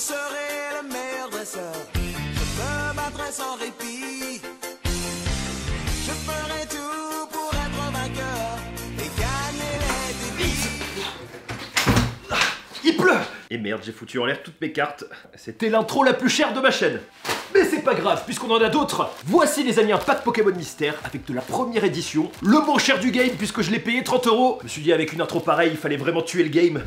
serai le meilleur dresseur. Je me battrai sans répit. Je ferai tout pour être vainqueur et gagner les défis. Il pleut! Et merde, j'ai foutu en l'air toutes mes cartes. C'était l'intro la plus chère de ma chaîne. Mais c'est pas grave, puisqu'on en a d'autres. Voici les amis un pack Pokémon Mystère avec de la première édition. Le moins cher du game puisque je l'ai payé 30 €. Je me suis dit avec une intro pareille, il fallait vraiment tuer le game.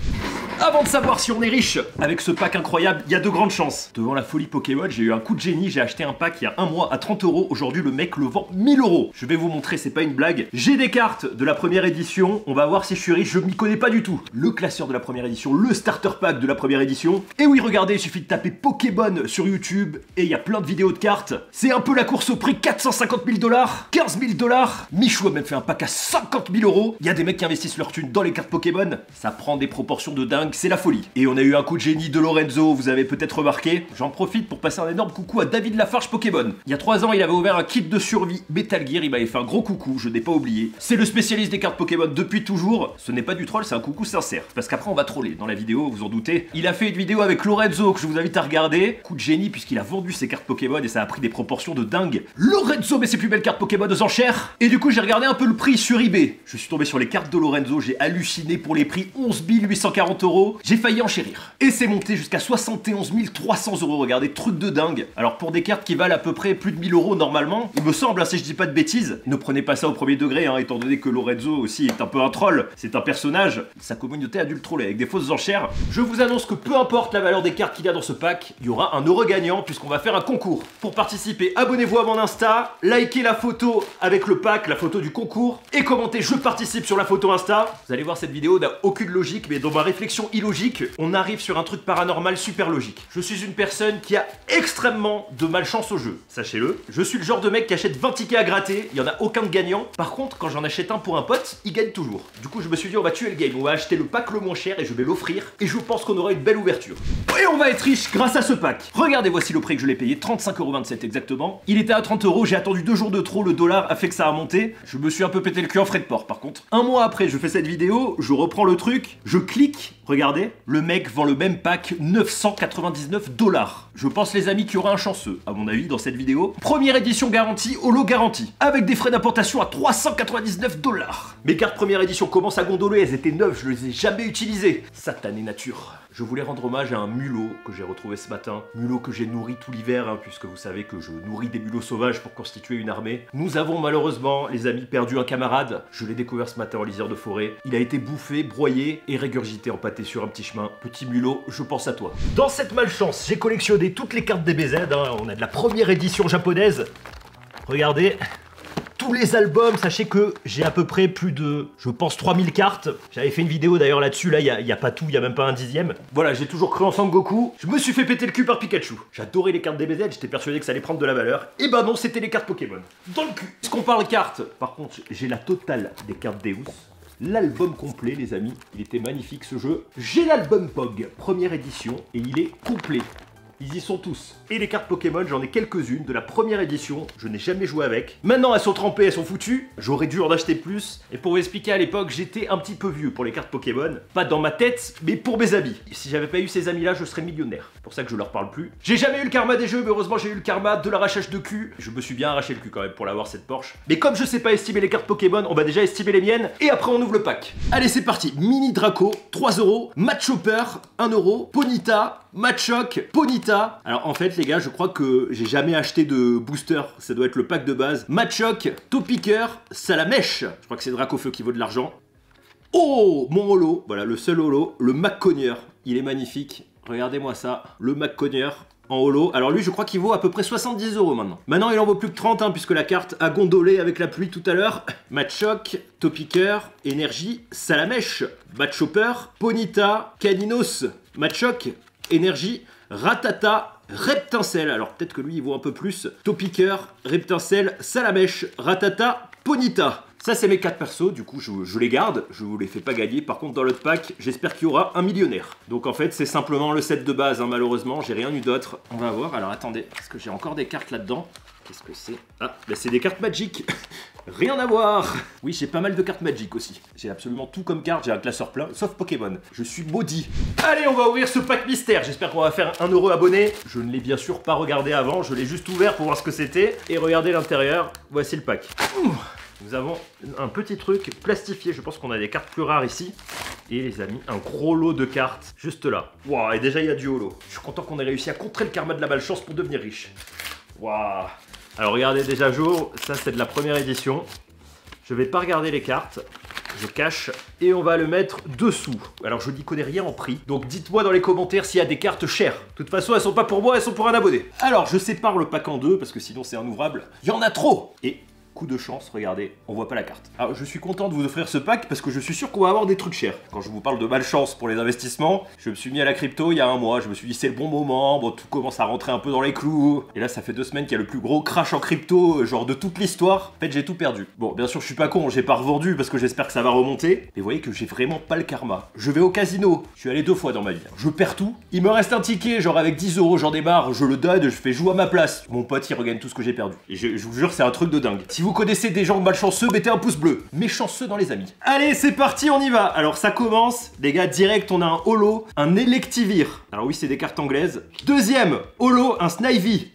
Avant de savoir si on est riche, avec ce pack incroyable, il y a de grandes chances. Devant la folie Pokémon, j'ai eu un coup de génie, j'ai acheté un pack il y a un mois à 30 €. Aujourd'hui, le mec le vend 1000 €. Je vais vous montrer, c'est pas une blague. J'ai des cartes de la première édition, on va voir si je suis riche, je m'y connais pas du tout. Le classeur de la première édition, le starter pack de la première édition. Et oui, regardez, il suffit de taper Pokémon sur YouTube et il y a plein de vidéos de cartes. C'est un peu la course au prix, 450 000 $, 15 000 $. Michou a même fait un pack à 50 000 €. Il y a des mecs qui investissent leur thune dans les cartes Pokémon. Ça prend des proportions de dingue, c'est la folie. Et on a eu un coup de génie de Lorenzo, vous avez peut-être remarqué. J'en profite pour passer un énorme coucou à David Lafarge Pokémon. Il y a 3 ans, il avait ouvert un kit de survie Metal Gear, il m'avait fait un gros coucou, je n'ai pas oublié. C'est le spécialiste des cartes Pokémon depuis toujours. Ce n'est pas du troll, c'est un coucou sincère. Parce qu'après on va troller dans la vidéo, vous en doutez. Il a fait une vidéo avec Lorenzo que je vous invite à regarder. Coup de génie puisqu'il a vendu ses cartes Pokémon et ça a pris des proportions de dingue. Lorenzo met ses plus belles cartes Pokémon aux enchères. Et du coup j'ai regardé un peu le prix sur eBay. Je suis tombé sur les cartes de Lorenzo, j'ai halluciné pour les prix 11 840 €. J'ai failli enchérir. Et c'est monté jusqu'à 71 300 €, regardez, truc de dingue. Alors pour des cartes qui valent à peu près plus de 1000 € normalement, il me semble, hein, si je dis pas de bêtises, ne prenez pas ça au premier degré, hein, étant donné que Lorenzo aussi est un peu un troll, c'est un personnage, sa communauté a dû le troller avec des fausses enchères. Je vous annonce que peu importe la valeur des cartes qu'il y a dans ce pack, il y aura un heureux gagnant puisqu'on va faire un concours. Pour participer, abonnez-vous à mon Insta, likez la photo avec le pack, la photo du concours, et commentez je participe sur la photo Insta. Vous allez voir, cette vidéo n'a aucune logique, mais dans ma réflexion illogique, on arrive sur un truc paranormal super logique. Je suis une personne qui a extrêmement de malchance au jeu, sachez-le. Je suis le genre de mec qui achète 20 tickets à gratter, il n'y en a aucun de gagnant. Par contre, quand j'en achète un pour un pote, il gagne toujours. Du coup, je me suis dit, on va tuer le game, on va acheter le pack le moins cher et je vais l'offrir. Et je pense qu'on aura une belle ouverture. Et on va être riche grâce à ce pack. Regardez, voici le prix que je l'ai payé, 35,27 € exactement. Il était à 30 €, j'ai attendu 2 jours de trop, le dollar a fait que ça a monté. Je me suis un peu pété le cul en frais de port par contre. Un mois après, je fais cette vidéo, je reprends le truc, je clique, regardez, le mec vend le même pack 999 $. Je pense les amis qu'il y aura un chanceux, à mon avis, dans cette vidéo. Première édition garantie, holo garantie, avec des frais d'importation à 399 $. Mes cartes première édition commencent à gondoler, elles étaient neuves, je les ai jamais utilisées. Satanée nature. Je voulais rendre hommage à un mulot que j'ai retrouvé ce matin. Mulot que j'ai nourri tout l'hiver, hein, puisque vous savez que je nourris des mulots sauvages pour constituer une armée. Nous avons malheureusement, les amis, perdu un camarade. Je l'ai découvert ce matin en lisière de forêt. Il a été bouffé, broyé et régurgité en pâté sur un petit chemin. Petit mulot, je pense à toi. Dans cette malchance, j'ai collectionné toutes les cartes DBZ. Hein. On a de la première édition japonaise. Regardez. Tous les albums, sachez que j'ai à peu près plus de, je pense, 3000 cartes. J'avais fait une vidéo d'ailleurs là-dessus, là, il n'y a pas tout, il n'y a même pas un dixième. Voilà, j'ai toujours cru en Sangoku. Je me suis fait péter le cul par Pikachu. J'adorais les cartes DBZ, j'étais persuadé que ça allait prendre de la valeur. Et ben non, c'était les cartes Pokémon. Dans le cul. Est-ce qu'on parle cartes? Par contre, j'ai la totale des cartes Deus. L'album complet, les amis. Il était magnifique ce jeu. J'ai l'album POG, première édition, et il est complet. Ils y sont tous. Et les cartes Pokémon, j'en ai quelques-unes de la première édition. Je n'ai jamais joué avec. Maintenant, elles sont trempées, elles sont foutues. J'aurais dû en acheter plus. Et pour vous expliquer, à l'époque, j'étais un petit peu vieux pour les cartes Pokémon. Pas dans ma tête, mais pour mes amis. Et si j'avais pas eu ces amis-là, je serais millionnaire. C'est pour ça que je leur parle plus. J'ai jamais eu le karma des jeux, mais heureusement, j'ai eu le karma de l'arrachage de cul. Je me suis bien arraché le cul quand même pour l'avoir, cette Porsche. Mais comme je sais pas estimer les cartes Pokémon, on va déjà estimer les miennes. Et après, on ouvre le pack. Allez, c'est parti. Mini Draco, 3 €. Machopper, 1 €. Ponyta, Machoke, Ponyta. Alors en fait les gars, je crois que j'ai jamais acheté de booster, ça doit être le pack de base. Machoke, Topiqueur, Salamèche. Je crois que c'est Dracofeu qui vaut de l'argent. Oh, mon holo, voilà le seul holo, le Maccogneur. Il est magnifique, regardez-moi ça, le Maccogneur en holo. Alors lui je crois qu'il vaut à peu près 70 € maintenant. Maintenant il en vaut plus que 30 hein, puisque la carte a gondolé avec la pluie tout à l'heure. Machoke, Topiqueur, Énergie, Salamèche, Machopper, Ponyta, Caninos, Machoke, Énergie, Ratata, Reptincelle. Alors peut-être que lui il vaut un peu plus. Topiqueur, Reptincelle, Salamèche, Ratata, Ponyta. Ça c'est mes 4 persos, du coup je les garde, je vous les fais pas gagner. Par contre dans l'autre pack, j'espère qu'il y aura un millionnaire. Donc en fait c'est simplement le set de base, hein, malheureusement, j'ai rien eu d'autre. On va voir, alors attendez, parce que j'ai encore des cartes là-dedans. Qu'est-ce que c'est? Ah, bah c'est des cartes Magic. Rien à voir. Oui, j'ai pas mal de cartes Magic aussi. J'ai absolument tout comme carte, j'ai un classeur plein, sauf Pokémon. Je suis maudit. Allez, on va ouvrir ce pack mystère. J'espère qu'on va faire 1 € abonné. Je ne l'ai bien sûr pas regardé avant, je l'ai juste ouvert pour voir ce que c'était. Et regardez l'intérieur, voici le pack. Nous avons un petit truc plastifié, je pense qu'on a des cartes plus rares ici. Et les amis, un gros lot de cartes, juste là. Waouh, et déjà il y a du holo. Je suis content qu'on ait réussi à contrer le karma de la malchance pour devenir riche. Waouh. Alors regardez déjà jour, ça c'est de la première édition. Je vais pas regarder les cartes, je cache et on va le mettre dessous. Alors je n'y connais rien en prix, donc dites-moi dans les commentaires s'il y a des cartes chères. De toute façon elles sont pas pour moi, elles sont pour un abonné. Alors je sépare le pack en deux parce que sinon c'est inouvrable. Il y en a trop. Et coup de chance, regardez, on voit pas la carte. Alors je suis content de vous offrir ce pack parce que je suis sûr qu'on va avoir des trucs chers. Quand je vous parle de malchance pour les investissements, je me suis mis à la crypto il y a 1 mois, je me suis dit c'est le bon moment, bon tout commence à rentrer un peu dans les clous. Et là ça fait 2 semaines qu'il y a le plus gros crash en crypto, genre de toute l'histoire. En fait j'ai tout perdu. Bon bien sûr je suis pas con, j'ai pas revendu parce que j'espère que ça va remonter. Mais vous voyez que j'ai vraiment pas le karma. Je vais au casino, je suis allé 2 fois dans ma vie. Je perds tout, il me reste un ticket, genre avec 10 €, j'en démarre, je le donne, je fais jouer à ma place. Mon pote il regagne tout ce que j'ai perdu. Et je vous jure c'est un truc de dingue. Si vous connaissez des gens malchanceux, mettez un pouce bleu. Méchanceux dans les amis. Allez, c'est parti, on y va. Alors ça commence, les gars, direct, on a un holo, un Electivire. Alors oui, c'est des cartes anglaises. Deuxième, holo, un Snivy.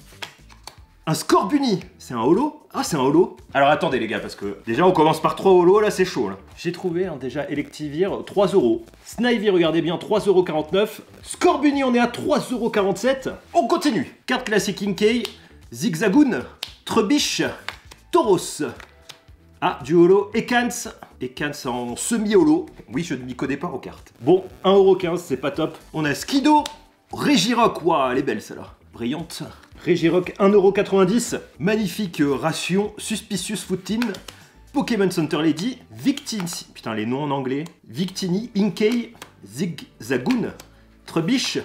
Un Scorbunny. C'est un holo? Ah, c'est un holo. Alors attendez les gars, parce que déjà on commence par 3 holos, là c'est chaud. Là. J'ai trouvé déjà Electivire, 3 €. Snivy, regardez bien, 3,49 €. Scorbunny, on est à 3,47 €. On continue. Carte classique Inkay, Zigzagoon, Trubbish, Tauros. Ah, du holo, Ekans. Ekans en semi-holo. Oui, je ne m'y connais pas aux cartes. Bon, 1,15 €, c'est pas top. On a Skido, Regirock. Waouh, elle est belle celle-là. Brillante. Regirock, 1,90 €. Magnifique ration. Suspicious Footin. Pokémon Center Lady. Victini. Putain, les noms en anglais. Victini, Inkay, Zigzagoon, Trubbish,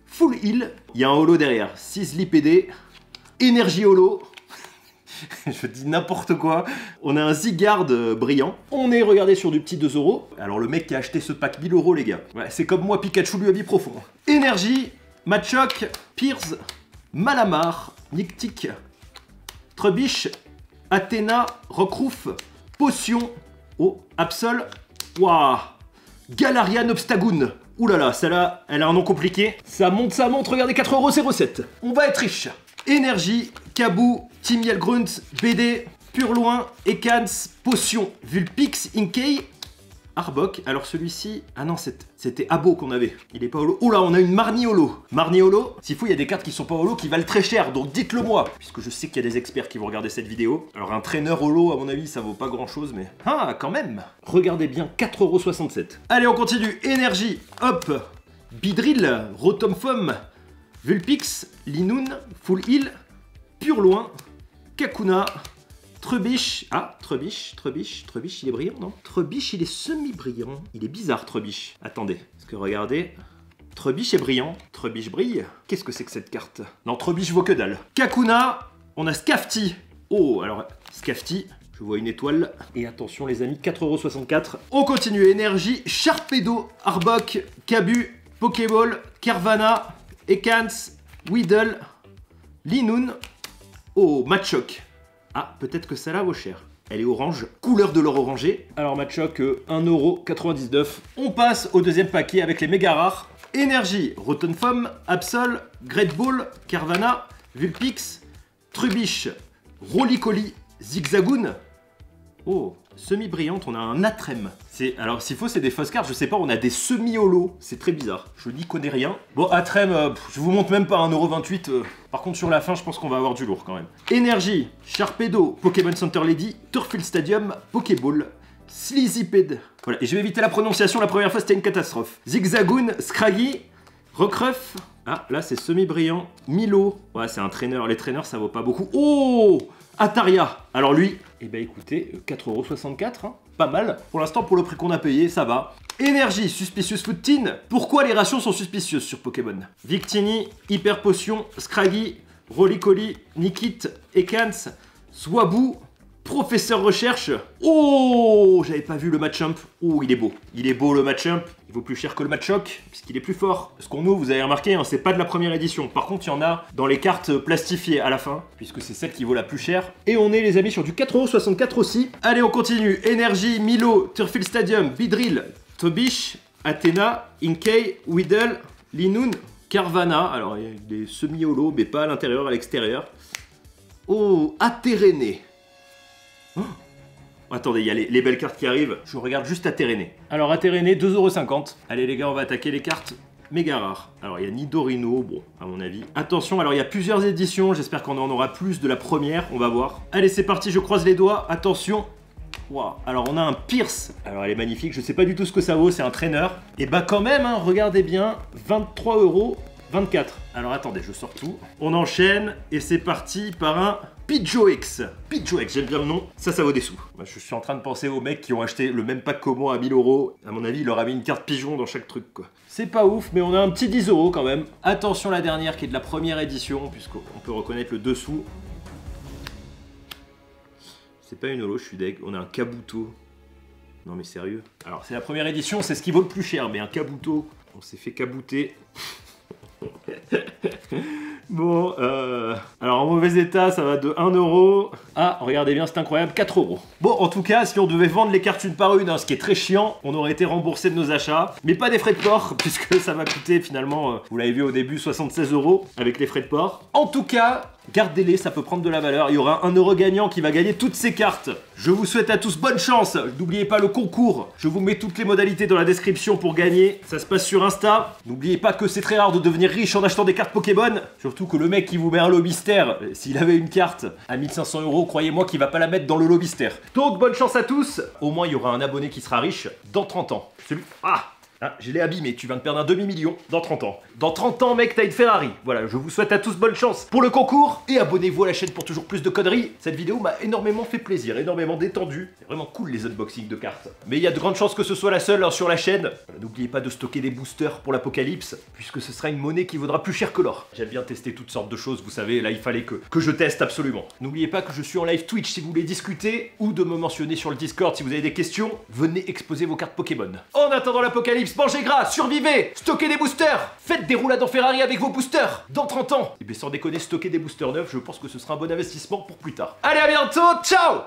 Full Heal. Il y a un holo derrière. Sizzly PD. Énergie holo. Je dis n'importe quoi. On a un Zygarde brillant. On est, regardez, sur du petit 2 €. Alors le mec qui a acheté ce pack 1000 € les gars. Ouais, c'est comme moi, Pikachu lui a mis profond. Énergie, Machoke, Pierce, Malamar, Nictic, Trubbish, Athéna, Rockroof, Potion, oh, Absol, waouh, Galarian Obstagoon. Ouh là là, celle-là, elle a un nom compliqué. Ça monte, regardez, 4,07 €. On va être riche. Énergie, Kabou, Timiel Grunt, BD, Purloin, Ekans, Potion, Vulpix, Inkay, Arbok. Alors celui-ci, ah non, c'était Abo qu'on avait. Il est pas holo. Oh là, on a une Marnie holo. Marnie holo, s'il faut, il y a des cartes qui sont pas holo qui valent très cher, donc dites-le moi. Puisque je sais qu'il y a des experts qui vont regarder cette vidéo. Alors un trainer holo, à mon avis, ça vaut pas grand-chose, mais... Ah, quand même. Regardez bien, 4,67 €. Allez, on continue. Énergie, hop, Bidrill, Rotomfom, Vulpix, Linoon, Full Heal, Purloin, Kakuna, Trubbish. Ah, Trubbish, il est brillant, non? Trubbish, il est semi-brillant. Il est bizarre, Trubbish. Attendez, parce que regardez, Trubbish est brillant. Trubbish brille. Qu'est-ce que c'est que cette carte? Non, Trubbish vaut que dalle. Kakuna, on a Scafty. Oh, alors, Scafty, je vois une étoile. Et attention les amis, 4,64 €. On continue, énergie, Sharpedo, Arbok, Kabu, Pokéball, Carvana, Ekans, Weedle, Linoon, oh, Machoke. Ah, peut-être que celle-là vaut cher. Elle est orange, couleur de l'or orangé. Alors Machoke, 1,99 €. On passe au deuxième paquet avec les méga rares. Énergie, Rotomfom, Absol, Great Ball, Carvana, Vulpix, Trubbish, Rolycoly, Zigzagoon. Oh, semi-brillante, on a un Atrem. Alors, s'il faut, c'est des fausses cartes, je sais pas, on a des semi-holos. C'est très bizarre. Je n'y connais rien. Bon, Atrem, je vous montre même pas 1,28 €. Par contre, sur la fin, je pense qu'on va avoir du lourd quand même. Énergie, Sharpedo, Pokémon Center Lady, Turffield Stadium, Pokéball, Slizzyped. Voilà, et je vais éviter la prononciation, la première fois c'était une catastrophe. Zigzagoon, Scraggy, Rockruff. Ah, là c'est semi-brillant. Milo. Ouais, c'est un trainer. Les trainers, ça vaut pas beaucoup. Oh, Ataria. Alors lui, eh ben écoutez, 4,64 €, hein, pas mal. Pour l'instant, pour le prix qu'on a payé, ça va. Énergie, Suspicious Footin. Pourquoi les rations sont suspicieuses sur Pokémon? Victini, Hyper Potion, Scraggy, Rolycoly, Nikit, Ekans, Swabou, Professeur Recherche. Oh, j'avais pas vu le match-up. Oh, il est beau. Il est beau le match-up. Il vaut plus cher que le match-choc, puisqu'il est plus fort. Ce qu'on ouvre, vous avez remarqué, hein, c'est pas de la première édition. Par contre, il y en a dans les cartes plastifiées à la fin, puisque c'est celle qui vaut la plus chère. Et on est, les amis, sur du 4,64€ aussi. Allez, on continue. Énergie, Milo, Turffield Stadium, Bidrill, Tobish, Athena, Inkey, Weedle, Linoun, Carvana. Alors, il y a des semi-holo, mais pas à l'intérieur, à l'extérieur. Oh, Atéréné. Oh. Attendez, il y a les belles cartes qui arrivent. Je regarde juste Atéréné. Alors, Atéréné, 2,50€. Allez, les gars, on va attaquer les cartes méga rares. Alors, il y a Nidorino, bon, à mon avis. Attention, alors, il y a plusieurs éditions. J'espère qu'on en aura plus de la première. On va voir. Allez, c'est parti, je croise les doigts. Attention. Wow. Alors, on a un Pierce. Alors, elle est magnifique. Je sais pas du tout ce que ça vaut. C'est un traîneur. Et bah, quand même, hein, regardez bien. 23,24€. Alors attendez, je sors tout. On enchaîne et c'est parti par un Pidgeox. Pidgeox, j'aime bien le nom. Ça vaut des sous. Moi, je suis en train de penser aux mecs qui ont acheté le même pack que moi à 1000€. À mon avis, il leur a mis une carte pigeon dans chaque truc, quoi. C'est pas ouf, mais on a un petit 10€ quand même. Attention, la dernière qui est de la première édition, puisqu'on peut reconnaître le dessous. C'est pas une holo, je suis deg. On a un Kabuto. Non mais sérieux. Alors, c'est la première édition, c'est ce qui vaut le plus cher, mais un Kabuto, on s'est fait kabouter. Bon, alors en mauvais état, ça va de 1€. Ah, regardez bien, c'est incroyable, 4€. Bon, en tout cas, si on devait vendre les cartes une par une, hein, ce qui est très chiant, on aurait été remboursé de nos achats. Mais pas des frais de port, puisque ça va coûter finalement, vous l'avez vu au début, 76€ avec les frais de port. En tout cas, gardez-les, ça peut prendre de la valeur. Il y aura un euro gagnant qui va gagner toutes ces cartes. Je vous souhaite à tous bonne chance. N'oubliez pas le concours. Je vous mets toutes les modalités dans la description pour gagner. Ça se passe sur Insta. N'oubliez pas que c'est très rare de devenir riche en achetant des cartes Pokémon. Surtout que le mec qui vous met un lobster, s'il avait une carte à 1500€, croyez-moi qu'il va pas la mettre dans le lobster. Donc bonne chance à tous. Au moins il y aura un abonné qui sera riche dans 30 ans. Celui... Ah, je l'ai abîmé, tu viens de perdre un demi-million dans 30 ans. Dans 30 ans, mec, t'as une Ferrari. Voilà, je vous souhaite à tous bonne chance pour le concours. Et abonnez-vous à la chaîne pour toujours plus de conneries. Cette vidéo m'a énormément fait plaisir, énormément détendu. C'est vraiment cool les unboxings de cartes. Mais il y a de grandes chances que ce soit la seule hein, sur la chaîne. Voilà, n'oubliez pas de stocker des boosters pour l'apocalypse, puisque ce sera une monnaie qui vaudra plus cher que l'or. J'aime bien tester toutes sortes de choses, vous savez, là il fallait que je teste absolument. N'oubliez pas que je suis en live Twitch si vous voulez discuter, ou de me mentionner sur le Discord si vous avez des questions. Venez exposer vos cartes Pokémon. En attendant l'apocalypse, mangez gras, survivez, stockez des boosters, faites des roulades en Ferrari avec vos boosters dans 30 ans. Et bien sans déconner, stocker des boosters neufs, je pense que ce sera un bon investissement pour plus tard. Allez, à bientôt, ciao!